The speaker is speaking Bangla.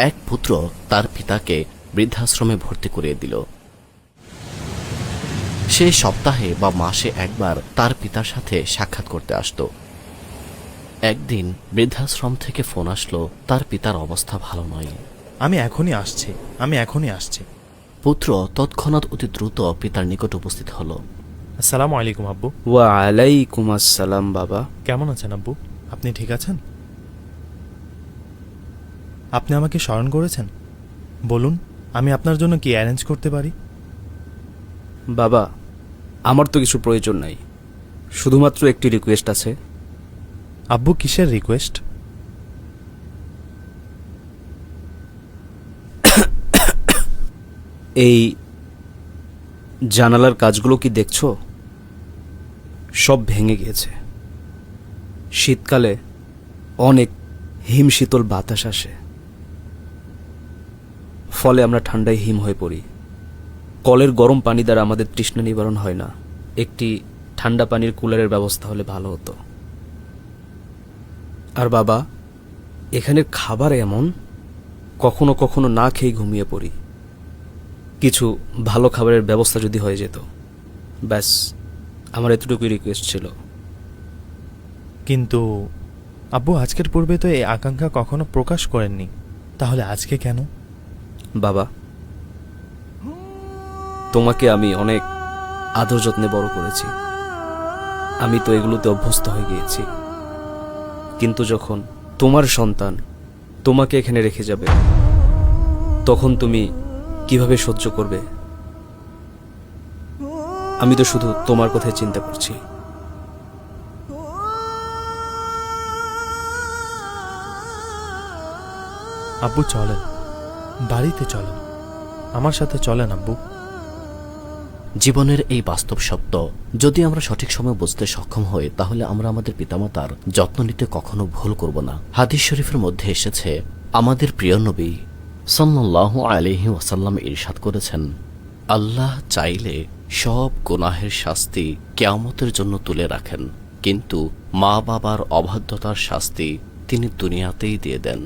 এক পুত্র তার পিতাকে বৃদ্ধাশ্রমে ভর্তি করিয়ে দিল। সে সপ্তাহে বা মাসে একবার তার পিতার সাথে সাক্ষাৎ করতে আসত। একদিন বৃদ্ধাশ্রম থেকে ফোন আসলো, তার পিতার অবস্থা ভালো নয়। আমি এখনই আসছি। পুত্র তৎক্ষণাৎ অতি দ্রুত পিতার নিকট উপস্থিত হল। আসসালামু আলাইকুম আব্বু। ওয়ালাইকুম আসসালাম বাবা। কেমন আছেন আব্বু? আপনি ঠিক আছেন? আপনি আমাকে স্মরণ করেছেন? বলুন, আমি আপনার জন্য কি অ্যারেঞ্জ করতে পারি? বাবা, আমার তো কিছু প্রয়োজন নাই, শুধুমাত্র একটি রিকোয়েস্ট আছে। আব্বু, কিসের রিকোয়েস্ট? এই জানালার কাজগুলো কি দেখছো? সব ভেঙে গিয়েছে। শীতকালে অনেক হিমশীতল বাতাস আসে, ফলে আমরা ঠান্ডায় হিম হয়ে পড়ি। কলের গরম পানি দ্বারা আমাদের তৃষ্ণা নিবারণ হয় না। একটি ঠান্ডা পানির কুলারের ব্যবস্থা হলে ভালো হতো। আর বাবা, এখানের খাবার এমন, কখনো কখনো না খেয়ে ঘুমিয়ে পড়ি। কিছু ভালো খাবারের ব্যবস্থা যদি হয়ে যেত, ব্যাস, আমার এতটুকুই রিকোয়েস্ট ছিল। কিন্তু আব্বু, আজকের পূর্বে তো এই আকাঙ্ক্ষা কখনো প্রকাশ করেননি, তাহলে আজকে কেন? বাবা, তোমাকে আমি অনেক আদর যত্নে বড় করেছি। আমি তো এগুলোতে অভ্যস্ত হয়ে গিয়েছি। কিন্তু যখন তোমার সন্তান তোমাকে এখানে রেখে যাবে, তখন তুমি কিভাবে সহ্য করবে? আমি তো শুধু তোমার কথাই চিন্তা করছি। আব্বু চলেন, বাড়িতে চলেন, আমার সাথে চলেন আব্বু। জীবনের এই বাস্তব সত্য যদি আমরা সঠিক সময় বুঝতে সক্ষম হই, তাহলে আমরা আমাদের পিতামাতার যত্ন নিতে কখনো ভুল করব না। হাদিস শরীফের মধ্যে এসেছে, আমাদের প্রিয় নবী সাল্লাল্লাহু আলাইহি ওয়াসাল্লাম ইরশাদ করেছেন, আল্লাহ চাইলে সব গুনাহের শাস্তি কিয়ামতের জন্য তুলে রাখেন, কিন্তু মা বাবার অবাধ্যতার শাস্তি তিনি দুনিয়াতেই দিয়ে দেন।